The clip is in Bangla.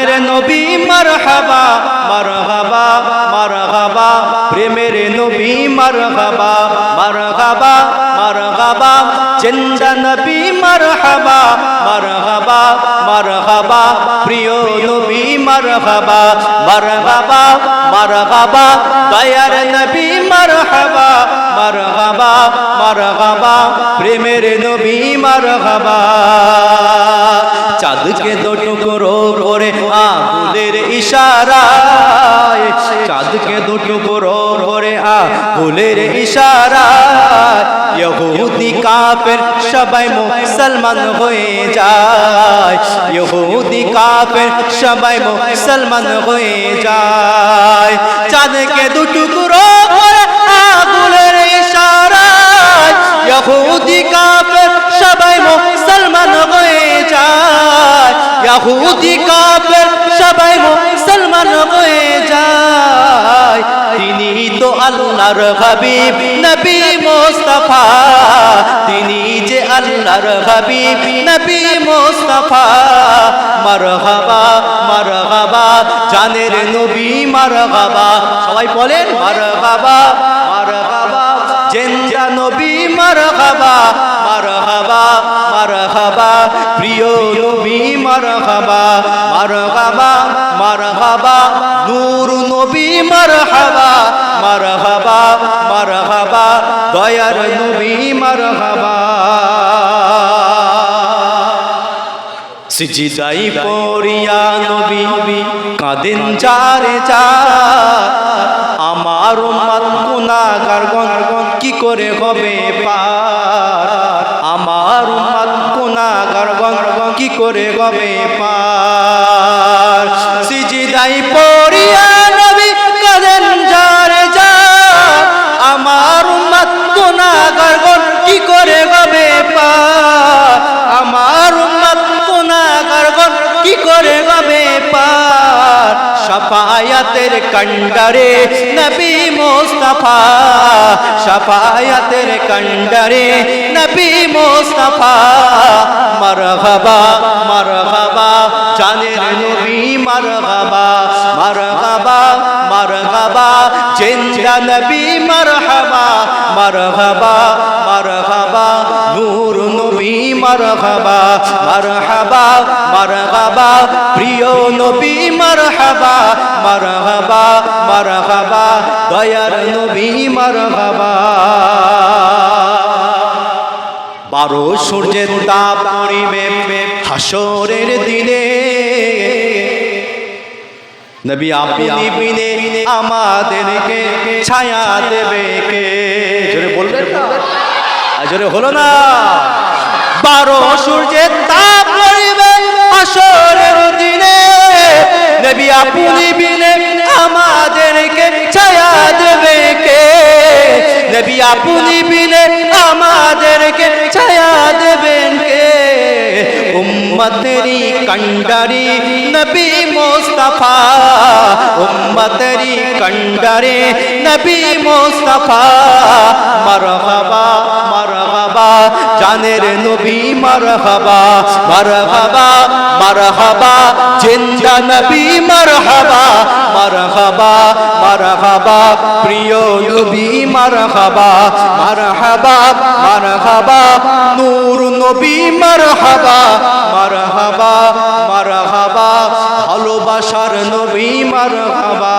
জানের নবী মারহাবা মারহাবা মারহাবা প্রেমের নবী মারহাবা মারহাবা মারহাবা জিন্দা নবী মারহাবা মারহাবা মারহাবা প্রিয় নবী মারহাবা মারহাবা মারহাবা দয়ার নবী মারহাবা মারহাবা মারহাবা প্রেমের নবী মারহাবা চাঁদকে দুটুকরো করে আঙ্গুলের ইশারায় চাঁদকে দুটুকরো করে আঙ্গুলের ইশারায় ইহুদি কাফের সবাই মুসলমান হয়ে যায় ইহুদি কাফের সবাই মুসলমান হয়ে যায় চাঁদকে দুটুকরো করে আঙ্গুলের ইশারায় ইহুদি কাফের সবাই মুসলমান হয়ে যায় ইহুদি কাফের সবাই মুসলমান হয়ে যায় তিনি তো আল্লাহর হাবিব নবী মুস্তাফা তিনি যে আল্লাহর হাবিব নবী মুস্তাফা মারহাবা মারহাবা জানের নবী মারহাবা সবাই বলেন মারহাবা মারহাবা জিন্দা নবী মারহাবা মারহাবা মারহাবা প্রিয় নবী মারহাবা মারহাবা মারহাবা নূর নবী মারহাবা মারহাবা মারহাবা দয়ার নবী মারহাবা সিজদাই পড়িয়া নবী কাঁদেন যারে যা আমার উম্মত গুনাহগারগণ কি করে হবে পার আমার উম্মত গুনাহগারগণ কি করে হবে পার সিজদাই পড়িয়া নবী কাঁদেন যারে যা আমার উম্মত গুনাহগারগণ কি করে হবে পার আমার উম্মত গুনাহগারগণ কি করে হবে পার শাফায়াতের কন্ডারে নবী মুস্তাফা শাফায়াতের কন্ডারে নবী মুস্তাফা মারহাবা মারহাবা জানের নবী মারহাবা মারহাবা মারহাবা জিন্দা নবী মারহাবা মারহাবা মারহাবা নূর নবী মারহাবা মারহাবা মারহাবা প্রিয় নবী মারহাবা মারহাবা মারহাবা দয়ার নবী মারহাবা 12 সূর্যের তাপ পড়িবে হাসরের দিনে নবী আপনি বিনে আমাদেরকে ছায়া দেবে কে জোরে বলবেন না জোরে হলো না 12 সূর্যের তাপ পড়িবে হাসরের দিনে নবী আপনি বিনে আমাদেরকে ছায়া দেবে কে নবী আপনি বিনে আমাদেরকে ছায়া দেবেন কে উম্মতেরি কন্ডারি নবী মুস্তাফা উম্মতেরি কন্ডারে নবী মুস্তাফা মারহাবা মারহাবা জানের নবী মারহাবা মারহাবা মারহাবা জিন্দা নবী মারহাবা মারহাবা মারহাবা প্রিয় নবী মারহাবা মারহাবা মারহাবা নূর নবী মারহাবা মারহাবা মারহাবা ভালোবাসার নবী মারহাবা